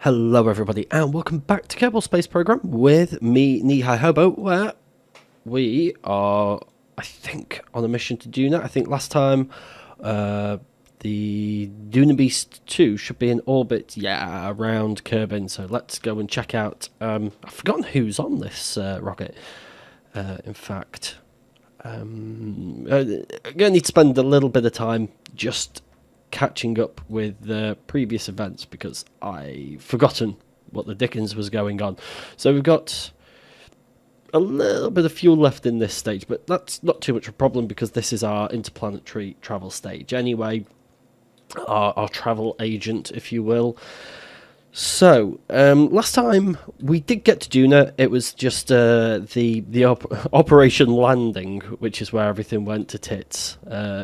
Hello everybody and welcome back to Kerbal Space Program with me, Knee-High Hobo, where we are, I think, on a mission to Duna. I think last time the Duna Beast II should be in orbit, around Kerbin, so let's go and check out. I've forgotten who's on this rocket, in fact. I'm going to need to spend a little bit of time just catching up with the previous events because I've forgotten what the dickens was going on. So we've got a little bit of fuel left in this stage, but that's not too much of a problem because this is our interplanetary travel stage anyway, our travel agent, if you will. So, last time we did get to Duna, it was just the Operation Landing, which is where everything went to tits.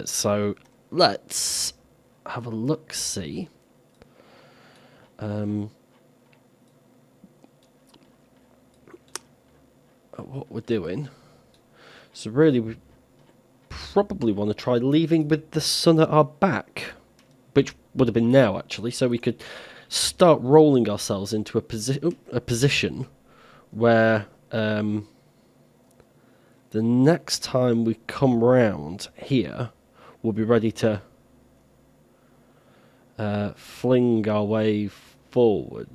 So, let's have a look-see. At what we're doing. So really, we probably want to try leaving with the sun at our back, which would have been now, actually, so we could start rolling ourselves into a position where the next time we come round here, we'll be ready to fling our way forwards.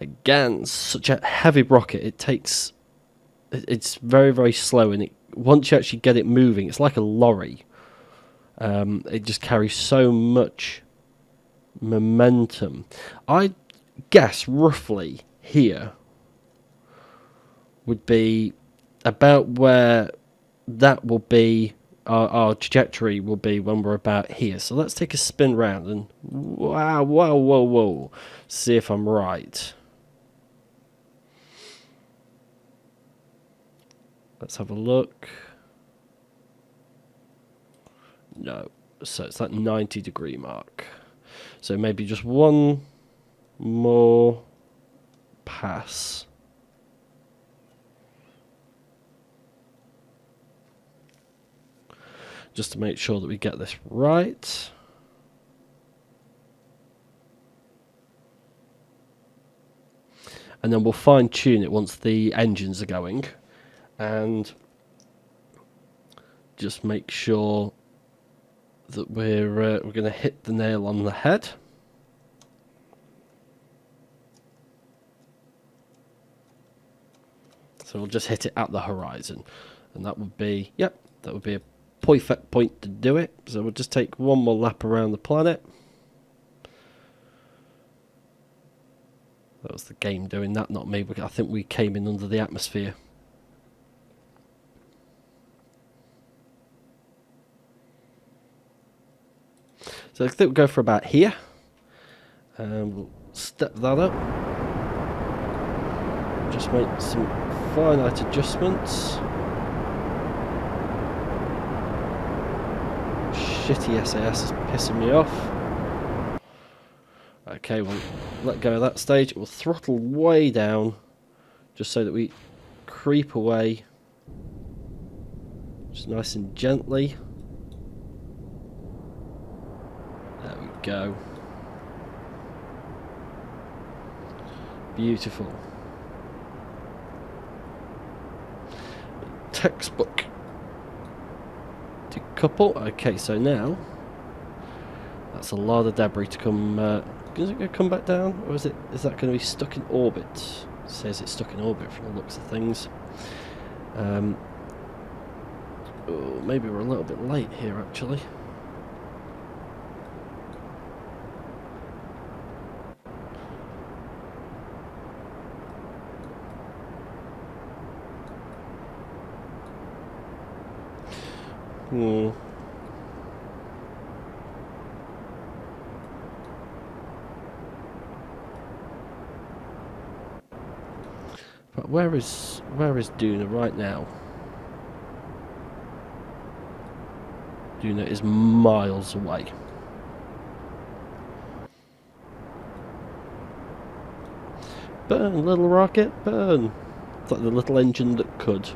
Again, such a heavy rocket, it's very, very slow, and once you actually get it moving, it's like a lorry. It just carries so much momentum. I guess roughly here would be about where that will be, our trajectory will be when we're about here. So let's take a spin round and whoa, see if I'm right. Let's have a look. No, so it's that 90-degree mark. So maybe just one more pass. Just to make sure that we get this right. And then we'll fine-tune it once the engines are going. And just make sure that we're going to hit the nail on the head. So we'll just hit it at the horizon, and that would be a perfect point to do it. So we'll just take one more lap around the planet. That was the game doing that, not me. I think we came in under the atmosphere. So I think we'll go for about here. And we'll step that up. Just make some finite adjustments. Shitty SAS is pissing me off. Okay, we'll let go of that stage. We'll throttle way down, just so that we creep away, just nice and gently. There we go. Beautiful. Textbook. Decouple. Okay, so now that's a lot of debris to come. Is it going to come back down, or is that going to be stuck in orbit? It says it's stuck in orbit from the looks of things. Oh, maybe we're a little bit late here, actually. But where is Duna right now? Duna is miles away. Burn, little rocket, burn! It's like the little engine that could.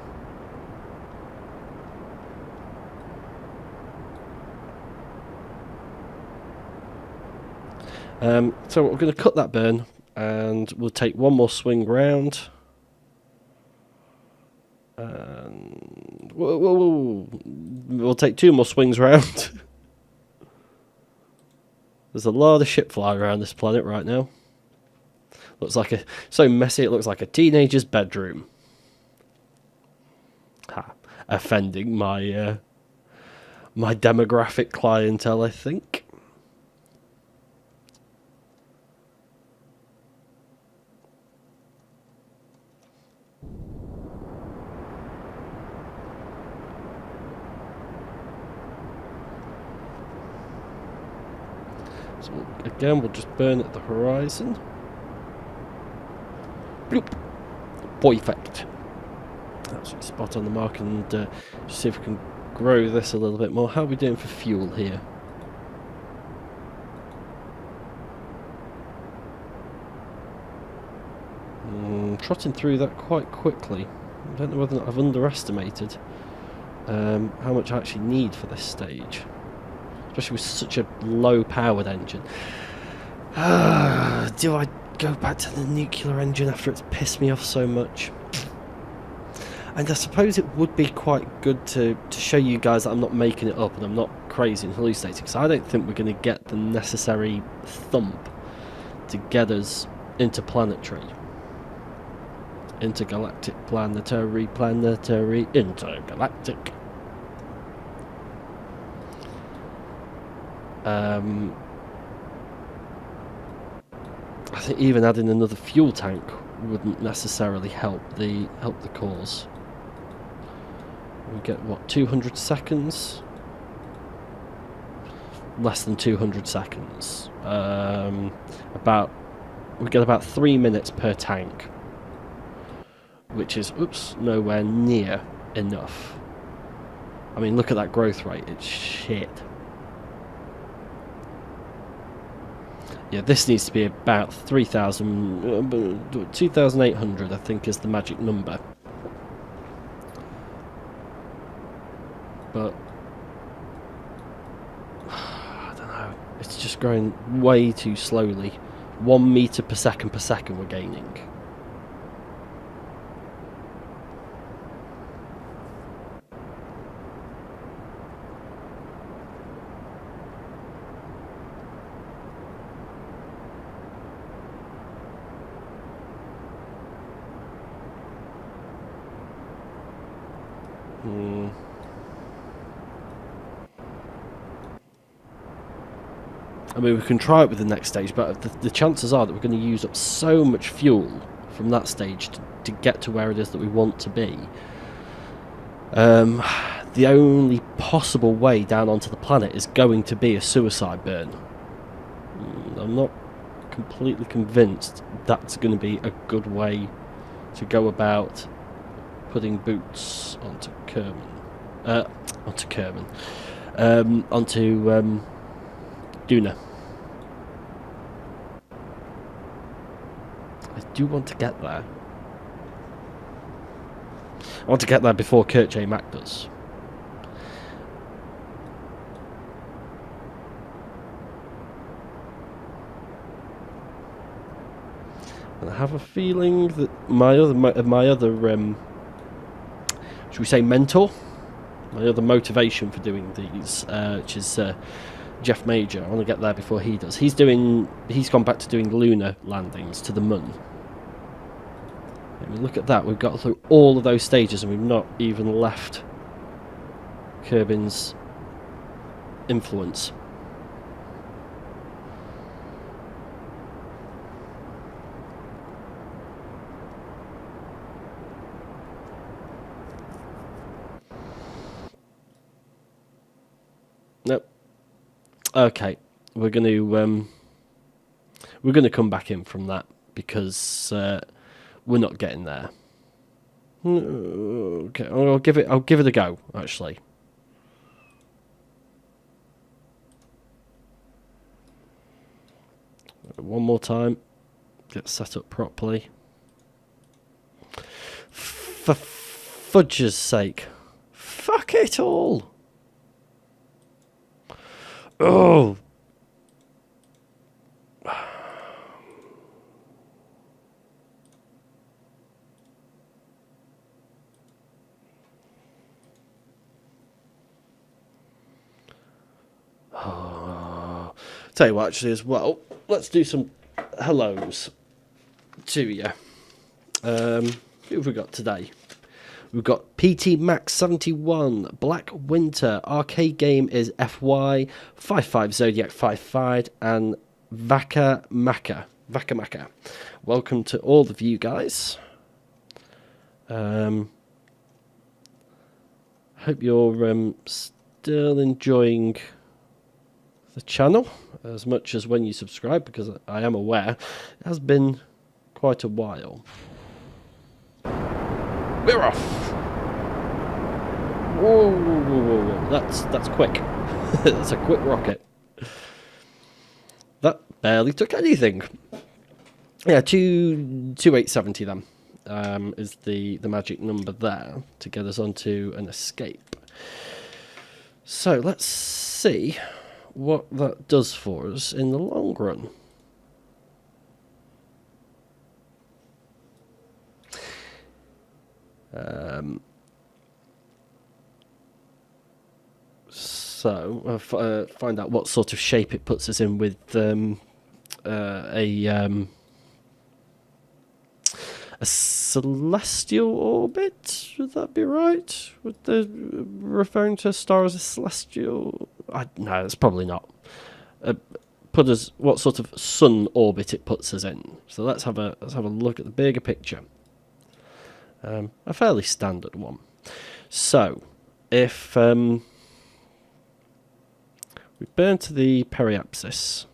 So we're going to cut that burn, and we'll take one more swing round. And we'll take 2 more swings round. There's a lot of shit flying around this planet right now. Looks like so messy it looks like a teenager's bedroom. Ha, offending my my demographic clientele, I think. So again, we'll just burn at the horizon. Bloop. Perfect. Absolutely spot on the mark, and just see if we can grow this a little bit more. How are we doing for fuel here? Trotting through that quite quickly. I don't know whether or not I've underestimated how much I actually need for this stage. Especially with such a low-powered engine. Do I go back to the nuclear engine after it's pissed me off so much? And I suppose it would be quite good to show you guys that I'm not making it up and I'm not crazy and hallucinating, because I don't think we're going to get the necessary thump to get us interplanetary. Intergalactic, planetary, intergalactic. I think even adding another fuel tank wouldn't necessarily help the cause. We get what, 200 seconds? Less than 200 seconds. We get about 3 minutes per tank, which is nowhere near enough. I mean, look at that growth rate. It's shit. Yeah, this needs to be about 2,800, I think, is the magic number. But I don't know. It's just growing way too slowly. 1 meter per second we're gaining. I mean, we can try it with the next stage, but the chances are that we're going to use up so much fuel from that stage to get to where it is that we want to be. The only possible way down onto the planet is going to be a suicide burn. I'm not completely convinced that's going to be a good way to go about putting boots onto onto Duna. I do want to get there. I want to get there before Kurt J. Mack does. And I have a feeling that my other should we say mentor? My other motivation for doing these, which is Jeff Major. I want to get there before he does. He's gone back to doing lunar landings to the moon. I mean, look at that. We've got through all of those stages and we've not even left Kerbin's influence. Nope. Okay, we're going to come back in from that because we're not getting there. Okay, I'll give it a go. Actually, one more time. Get set up properly. For fudge's sake, fuck it all. Oh. Tell you what, actually, as well, let's do some hellos to you. Who have we got today? We've got PT Max 71, Black Winter, Arcade Game is FY, 55 Zodiac 55, and Vaka Maka. Welcome to all of you guys. Hope you're still enjoying the channel as much as when you subscribe, because I am aware it has been quite a while. We're off. Whoa. That's quick. That's a quick rocket. That barely took anything. Yeah, 2870 then is the magic number there to get us onto an escape. So let's see what that does for us in the long run. So find out what sort of shape it puts us in with a celestial orbit. Would that be right? Would the referring to a star as a celestial? No, that's probably not. Put us what sort of sun orbit it puts us in. So let's have a look at the bigger picture. A fairly standard one. So if we burn to the periapsis,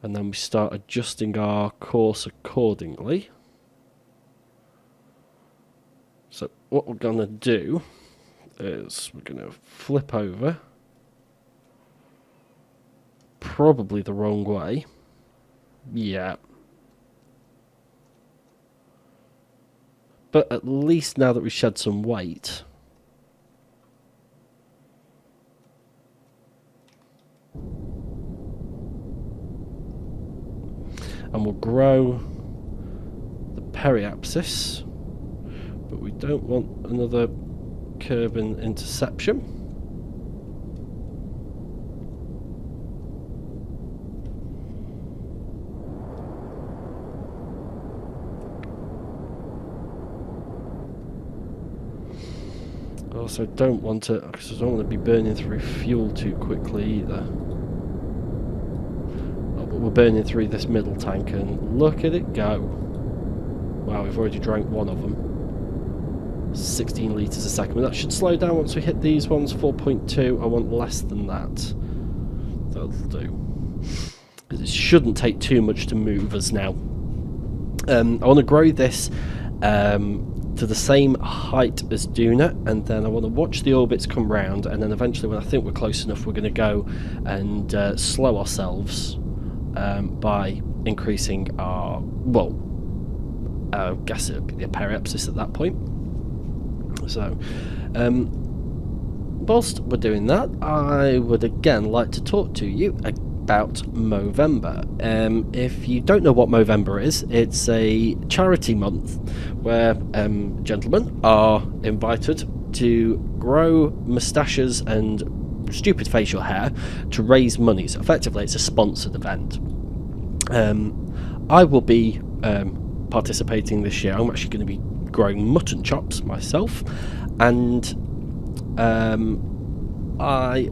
and then we start adjusting our course accordingly. So what we're going to do is we're going to flip over, probably the wrong way. Yeah. But at least now that we've shed some weight, and we'll grow the periapsis, but we don't want another Kerbal interception. Also don't want to, because I don't want to be burning through fuel too quickly either. Oh, but we're burning through this middle tank and look at it go. Wow, we've already drank one of them. 16 litres a second. But that should slow down once we hit these ones. 4.2. I want less than that. That'll do. It shouldn't take too much to move us now. I want to grow this to the same height as Duna, and then I want to watch the orbits come round, and then eventually when I think we're close enough, we're going to go and slow ourselves by increasing our, well, I guess it would be the periapsis at that point. So whilst we're doing that, I would again like to talk to you about Movember. If you don't know what Movember is, it's a charity month where gentlemen are invited to grow moustaches and stupid facial hair to raise money. So effectively it's a sponsored event. I will be participating this year. I'm actually going to be growing mutton chops myself, and I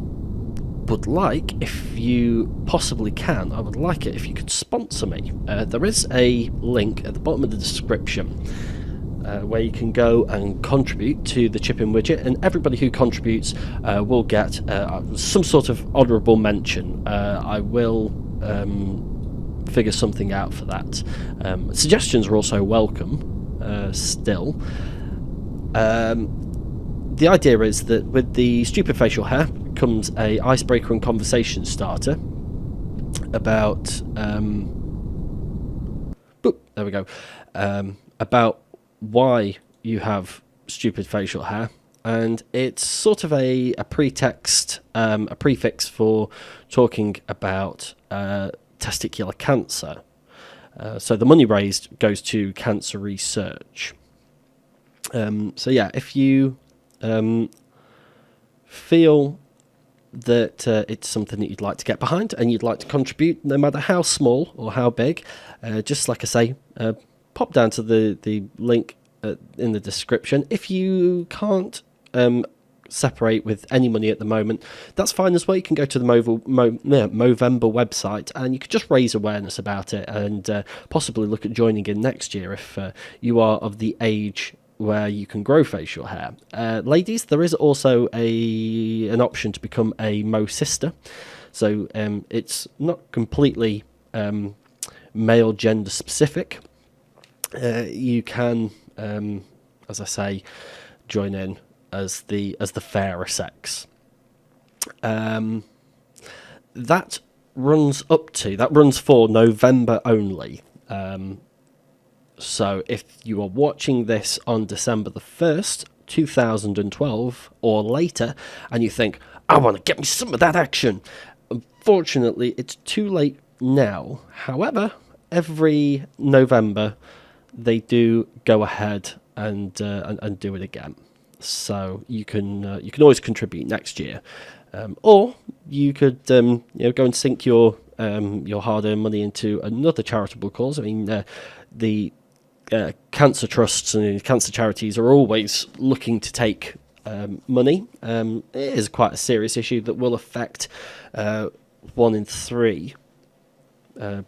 would like, if you possibly can, I would like it if you could sponsor me. There is a link at the bottom of the description where you can go and contribute to the chip-in widget, and everybody who contributes will get some sort of honourable mention. I will figure something out for that. Suggestions are also welcome still. The idea is that with the stupid facial hair comes a icebreaker and conversation starter about there we go, about why you have stupid facial hair, and it's sort of a pretext, a prefix for talking about testicular cancer. So the money raised goes to cancer research. So yeah, if you feel that it's something that you'd like to get behind and you'd like to contribute, no matter how small or how big, just like I say, pop down to the link in the description. If you can't separate with any money at the moment, that's fine as well. You can go to the Movember website and you could just raise awareness about it and possibly look at joining in next year if you are of the age where you can grow facial hair. Ladies, there is also an option to become a Mo sister, so it's not completely male gender specific. You can, as I say, join in as the fairer sex. That runs for November only. So if you are watching this on December the 1st, 2012 or later, and you think, I want to get me some of that action, unfortunately it's too late now. However, every November they do go ahead and do it again. So you can always contribute next year, or you could go and sink your hard-earned money into another charitable cause. I mean, the cancer trusts and cancer charities are always looking to take money. It is quite a serious issue that will affect 1 in 3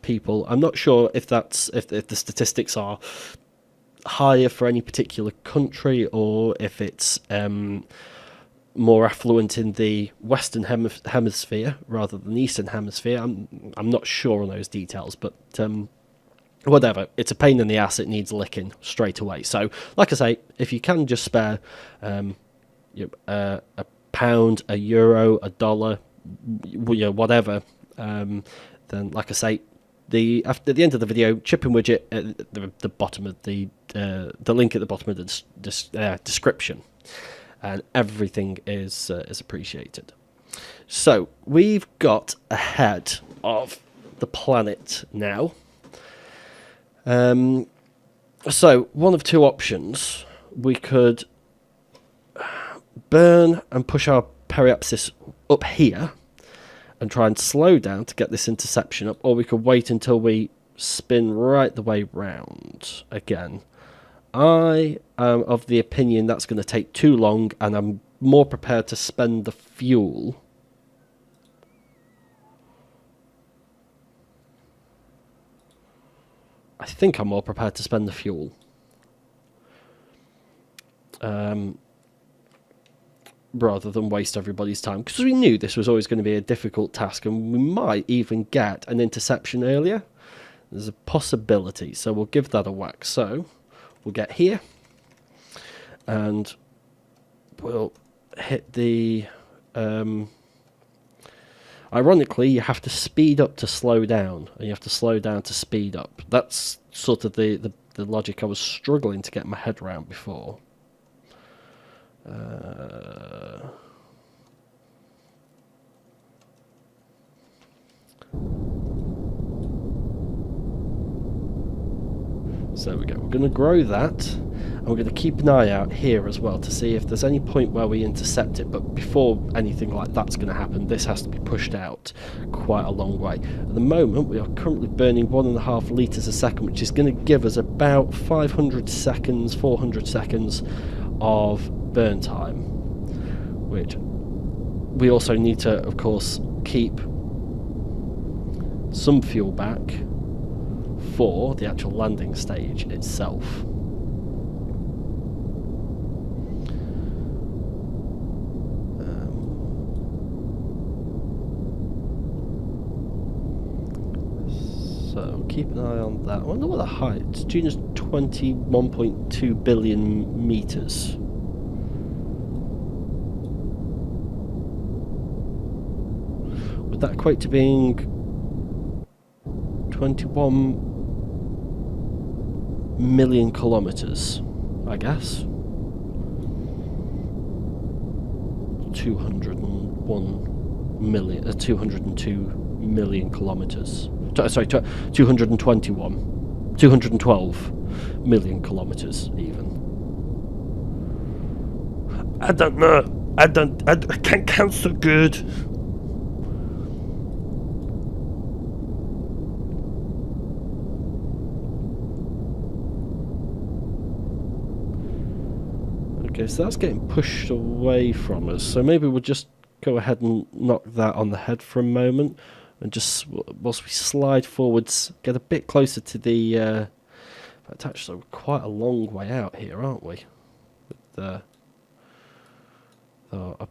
people. I'm not sure if the statistics are higher for any particular country or if it's more affluent in the Western Hemisphere rather than the Eastern Hemisphere. I'm not sure on those details, but whatever, it's a pain in the ass. It needs licking straight away. So, like I say, if you can just spare a £1, €1, $1, whatever, then, like I say, at the end of the video, chipping widget at the bottom of the link at the bottom of the description, and everything is appreciated. So we've got ahead of the planet now. So one of two options: we could burn and push our periapsis up here and try and slow down to get this interception up, or we could wait until we spin right the way round again. I am of the opinion that's going to take too long, and I'm more prepared to spend the fuel. I think I'm more prepared to spend the fuel. Rather than waste everybody's time, because we knew this was always going to be a difficult task, and we might even get an interception earlier. There's a possibility, so we'll give that a whack. So we'll get here and we'll hit the ironically, you have to speed up to slow down, and you have to slow down to speed up. That's sort of the logic I was struggling to get my head around before. So we go. We're going to grow that, and we're going to keep an eye out here as well to see if there's any point where we intercept it. But before anything like that's going to happen, this has to be pushed out quite a long way. At the moment, we are currently burning 1.5 litres a second, which is going to give us about 500 seconds, 400 seconds of burn time, which we also need to, of course, keep some fuel back for the actual landing stage itself. So keep an eye on that. I wonder what the height. It's June's 21.2 billion meters. Would that equate to being 21 million kilometers, I guess? 202 million kilometers. Sorry, 212 million kilometers even. I don't know. I can't count so good. Okay, so that's getting pushed away from us. So maybe we'll just go ahead and knock that on the head for a moment. And just, whilst we slide forwards, get a bit closer to the... That's actually quite a long way out here, aren't we? With the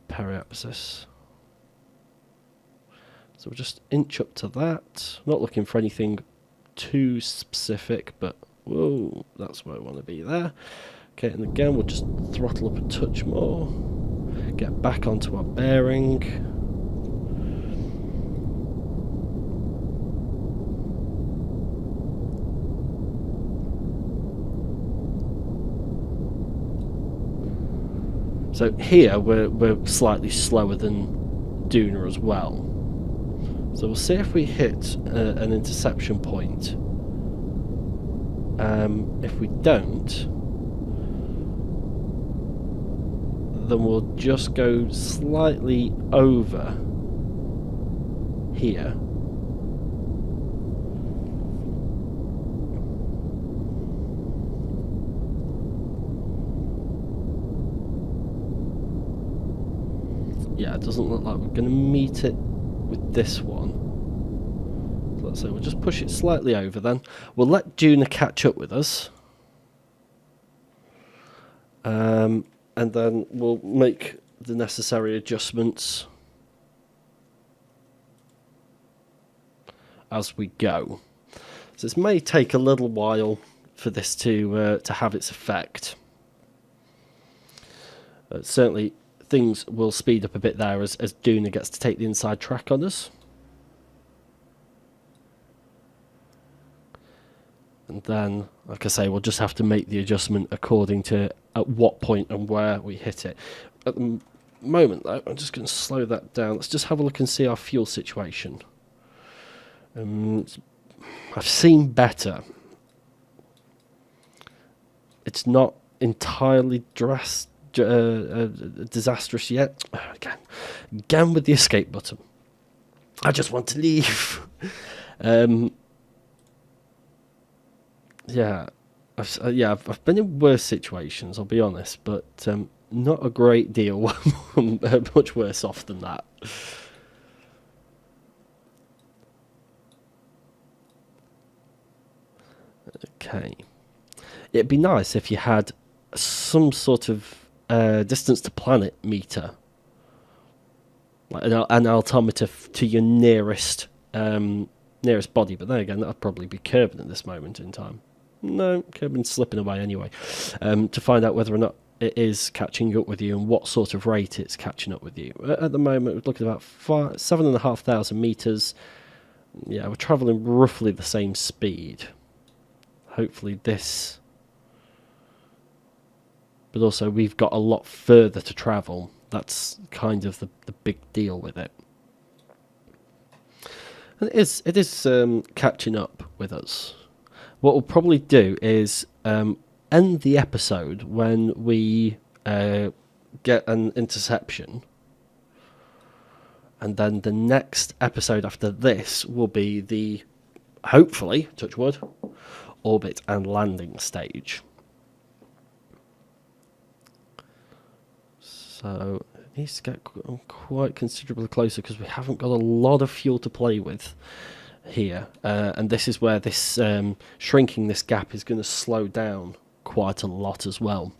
periapsis. So we'll just inch up to that. Not looking for anything too specific, but whoa, that's where I want to be there. Okay, and again, we'll just throttle up a touch more. Get back onto our bearing. So here, we're slightly slower than Duna as well. So we'll see if we hit an interception point. If we don't, then we'll just go slightly over here. Yeah, it doesn't look like we're going to meet it with this one. So let's say we'll just push it slightly over then. We'll let Duna catch up with us. And then we'll make the necessary adjustments as we go. So this may take a little while for this to have its effect. Certainly things will speed up a bit there as Duna gets to take the inside track on us. And then, like I say, we'll just have to make the adjustment according to at what point and where we hit it. At the moment, though, I'm just going to slow that down. Let's just have a look and see our fuel situation. I've seen better. It's not entirely disastrous yet. Again with the escape button. I just want to leave. I've been in worse situations, I'll be honest, but not a great deal. Much worse off than that. Okay. It'd be nice if you had some sort of distance to planet meter, like an altimeter to your nearest body, but then again, that'd probably be Kerbal at this moment in time. No, Kerbal's slipping away anyway. To find out whether or not it is catching up with you and what sort of rate it's catching up with you. At the moment, we're looking at about 7,500 meters. Yeah, we're travelling roughly the same speed. Hopefully this... But also, we've got a lot further to travel. That's kind of the big deal with it. And it is catching up with us. What we'll probably do is end the episode when we get an interception. And then the next episode after this will be the, hopefully, touch wood, orbit and landing stage. So it needs to get quite considerably closer because we haven't got a lot of fuel to play with here. And this is where this shrinking this gap is going to slow down quite a lot as well.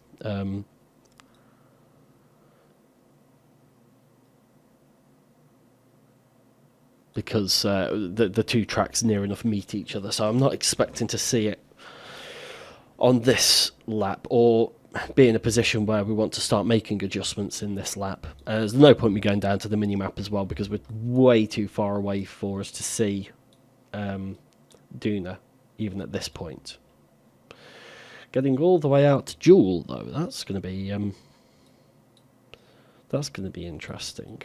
Because the two tracks near enough meet each other. So I'm not expecting to see it on this lap or be in a position where we want to start making adjustments in this lap. There's no point me going down to the mini-map as well because we're way too far away for us to see Duna, even at this point. Getting all the way out to Joule, though, that's going to be interesting.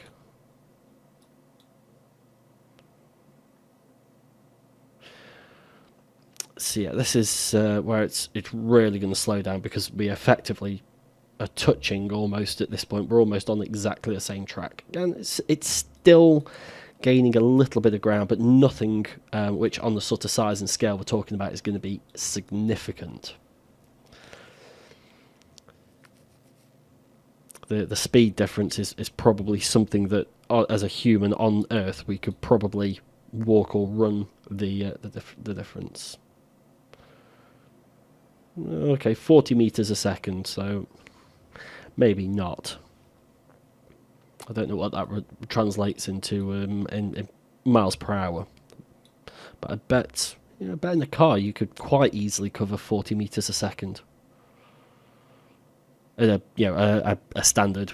So yeah, this is where it's really going to slow down because we effectively are touching almost at this point. We're almost on exactly the same track. And it's still gaining a little bit of ground, but nothing which on the sort of size and scale we're talking about is going to be significant. The speed difference is probably something that, as a human on Earth, we could probably walk or run the difference. Okay, 40 meters a second, so maybe not. I don't know what that translates into in miles per hour, but I bet I bet in a car you could quite easily cover 40 meters a second. A standard,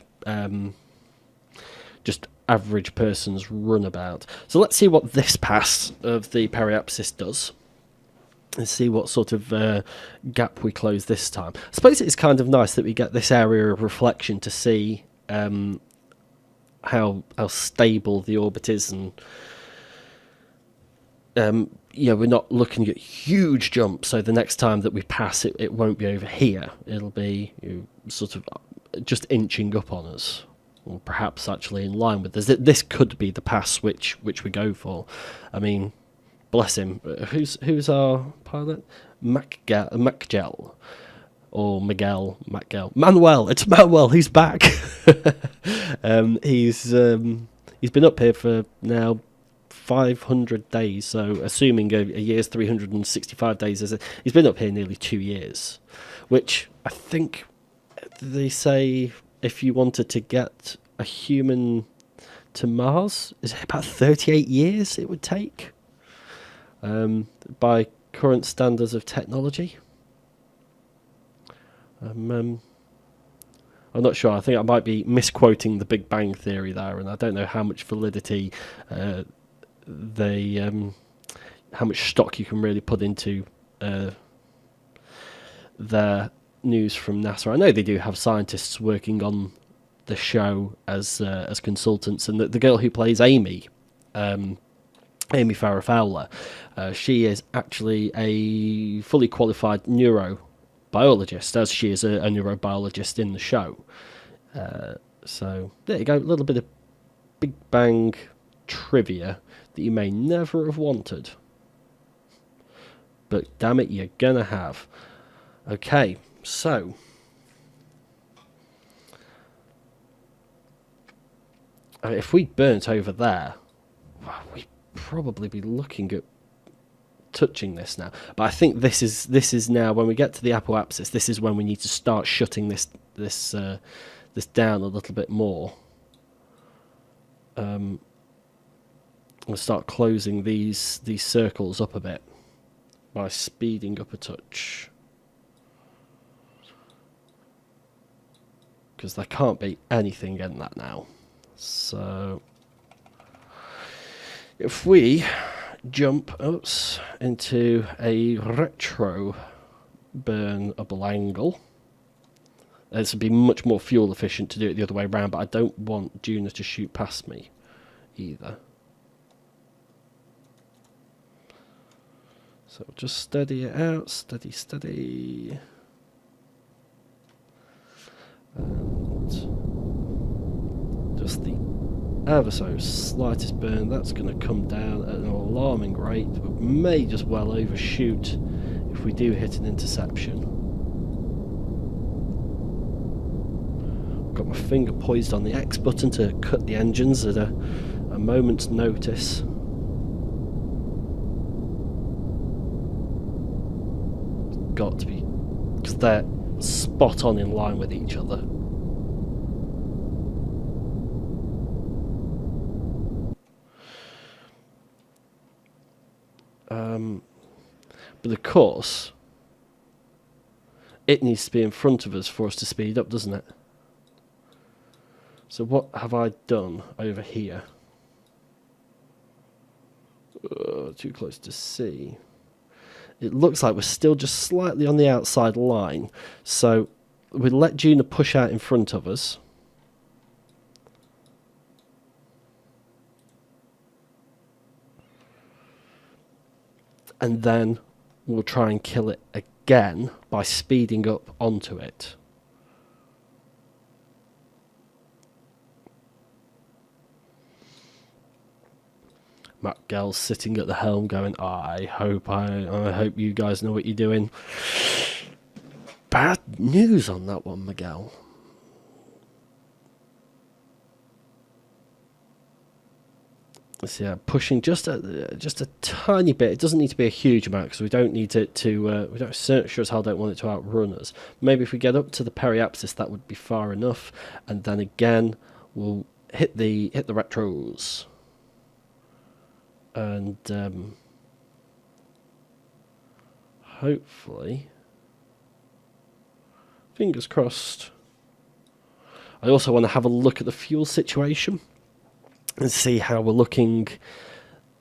just average person's runabout. So let's see what this pass of the periapsis does, and see what sort of gap we close this time. I suppose it's kind of nice that we get this area of reflection to see how stable the orbit is, and we're not looking at huge jumps. So the next time that we pass it, it won't be over here. It'll be sort of just inching up on us, or perhaps actually in line with us. This could be the pass which we go for. I mean, bless him. Who's our pilot? Macgel. Or Macgel. Manuel. It's Manuel. He's back. He's been up here for now 500 days. So assuming a year's 365 days, he's been up here nearly 2 years. Which I think they say if you wanted to get a human to Mars, is it about 38 years it would take? By current standards of technology. I'm not sure. I think I might be misquoting the Big Bang Theory there, and I don't know how much validity how much stock you can really put into their news from NASA. I know they do have scientists working on the show as consultants, and the girl who plays Amy Farrah Fowler, she is actually a fully qualified neurobiologist, as she is a neurobiologist in the show. So there you go, a little bit of Big Bang trivia that you may never have wanted, but damn it, you're gonna have. Okay, so if we burnt over there, we'd probably be looking at touching this now. But I think this is now, when we get to the apoapsis, this is when we need to start shutting this down a little bit more. And start closing these circles up a bit by speeding up a touch, because there can't be anything in that now. So if we jump into a retro burnable angle, this would be much more fuel efficient to do it the other way around, but I don't want Duna to shoot past me either. So just steady it out, steady. And just the ever so slightest burn, that's going to come down at an alarming rate. We may just well overshoot if we do hit an interception. Got my finger poised on the X button to cut the engines at a moment's notice. It's got to be, because they're spot on in line with each other. But of course, it needs to be in front of us for us to speed up, doesn't it? So what have I done over here? Too close to see. It looks like we're still just slightly on the outside line. So we let Duna push out in front of us. And then we'll try and kill it again by speeding up onto it. Matt Gell's sitting at the helm going, I hope you guys know what you're doing. Bad news on that one, Miguel. So yeah, pushing just a tiny bit. It doesn't need to be a huge amount because we don't need it to. We don't sure as hell don't want it to outrun us. Maybe if we get up to the periapsis, that would be far enough. And then again, we'll hit the retros. And hopefully, fingers crossed. I also want to have a look at the fuel situation and see how we're looking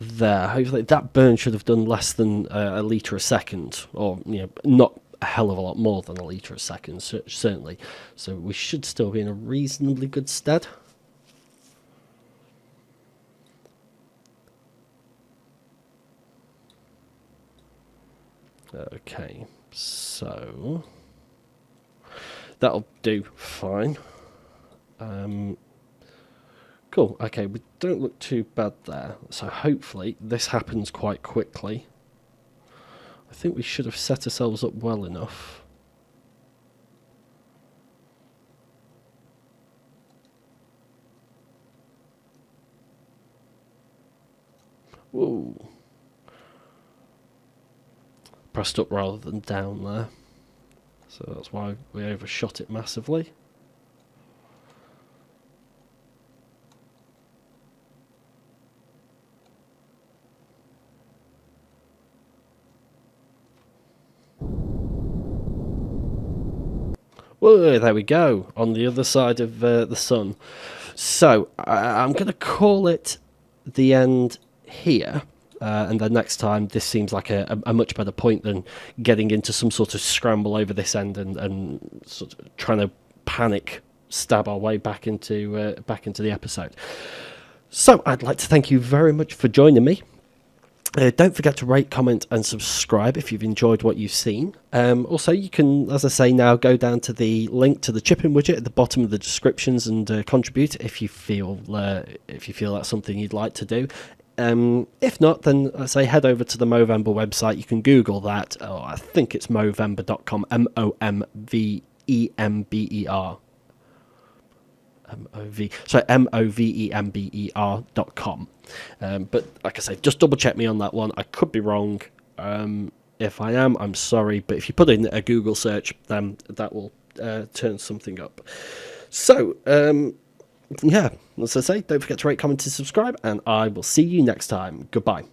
there. Hopefully that burn should have done less than a litre a second, or not a hell of a lot more than a litre a second, certainly. So we should still be in a reasonably good stead. Okay, so that'll do fine. Cool, okay, we don't look too bad there. So hopefully this happens quite quickly. I think we should have set ourselves up well enough. Whoa. Pressed up rather than down there. So that's why we overshot it massively. Whoa, there we go, on the other side of the sun. So I'm going to call it the end here. And then next time, this seems like a much better point than getting into some sort of scramble over this end and sort of trying to panic stab our way back into the episode. So I'd like to thank you very much for joining me. Don't forget to rate, comment and subscribe if you've enjoyed what you've seen. Also, you can, as I say now, go down to the link to the chipping widget at the bottom of the descriptions and contribute if you feel that's something you'd like to do. If not, then I say head over to the Movember website. You can Google that. Oh, I think it's movember.com. Movember. Movember.com. But like I say, just double check me on that one. I could be wrong. If I am, I'm sorry. But if you put in a Google search, then that will turn something up. So, yeah, as I say, don't forget to rate, comment, and subscribe, and I will see you next time. Goodbye.